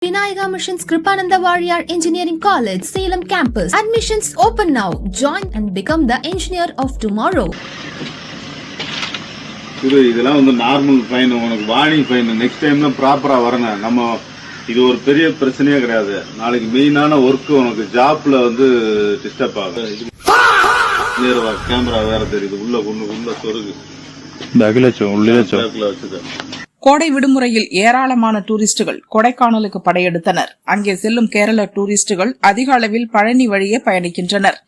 Vinayaka Missions Kripananda Warrior Engineering College, Salem Campus. Admissions open now. Join and become the engineer of tomorrow. இதெல்லாம் வந்து normal fine, உனக்கு warning fine. Next டைம்ல ப்ராப்பரா வரணும். நம்ம இது ஒரு பெரிய பிரச்சனையே கிடையாது. நாளைக்கு மெயினான ஒர்க் உனக்கு ஜாப்ல வந்து டிஸ்டர்ப் ஆகும். நேரவா கேமரா வேற தெரியுது. உள்ள சொருகு பேக்ல வச்சுது. கோடை விடுமுறையில் ஏராளமான டூரிஸ்டுகள் கொடைக்கானலுக்கு படையெடுத்தனர். அங்கே செல்லும் கேரள டூரிஸ்டுகள் அதிக அளவில் பழனி வழியே பயணிக்கின்றனர்.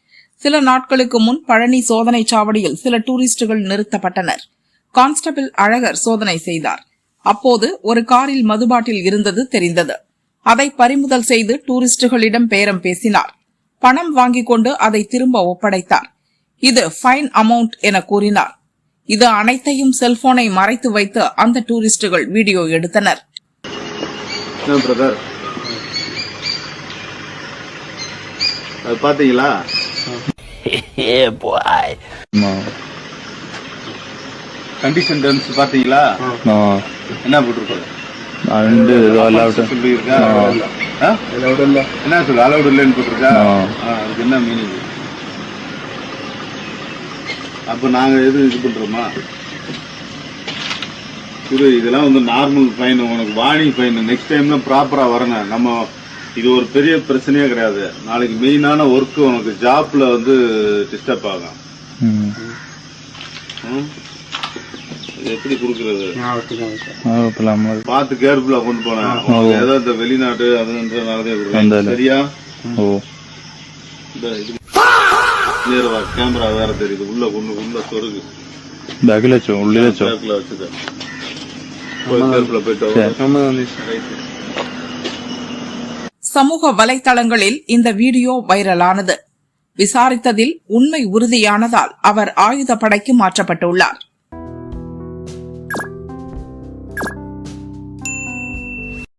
சில நாட்களுக்கு முன் பழனி சோதனை சாவடியில் சில டூரிஸ்டுகள் நிறுத்தப்பட்டனர். கான்ஸ்டபிள் அழகர் சோதனை செய்தார். அப்போது ஒரு காரில் மதுபாட்டில் இருந்தது தெரிந்தது. அதை பறிமுதல் செய்து டூரிஸ்டுகளிடம் பேரம் பேசினார். பணம் வாங்கிக் கொண்டு அதை திரும்ப ஒப்படைத்தார். இது ஃபைன் அமௌண்ட் என கூறினார். இது அனைத்தையும் செல்போனை மறைத்து வைத்து அந்த டூரிஸ்டுகள் வீடியோ எடுத்தனர். பாத்தீங்களா? கண்டிஷன் டர்ம்ஸ் பாத்தீங்களா? என்ன போட்டிருக்கோம்? என்ன சொல்லு அலௌட் இல்லைன்னு போட்டிருக்கா? அதுக்கு என்ன மீனிங்? அப்ப நாங்க எது இது பண்றோமா? இதெல்லாம் வந்து நார்மல் ஃபைன், உனக்கு வார்னிங் ஃபைன். நெக்ஸ்ட் டைம்ல ப்ராப்பரா வரணும். நம்ம இது ஒரு பெரிய பிரச்சனையே கிடையாது. நாளைக்கு மெயினான ஒர்க் உனக்கு ஜாப்ல வந்து டிஸ்டர்ப் ஆகும். எப்படி குடுக்கறது? பார்த்து கேர்ஃபுல்லா கொண்டு போனேன். ஏதோ இந்த வெளிநாட்டு அதுன்றதுனாலதான் சரியா? நேரவா கேமரா வேற தெரியுது. உள்ள சொருகு பேக்ல வச்சுது. சமூக வலைதளங்களில் இந்த வீடியோ வைரலானது. விசாரித்ததில் உண்மை உறுதியானதால் அவர் ஆயுத படைக்கு மாற்றப்பட்டுள்ளார்.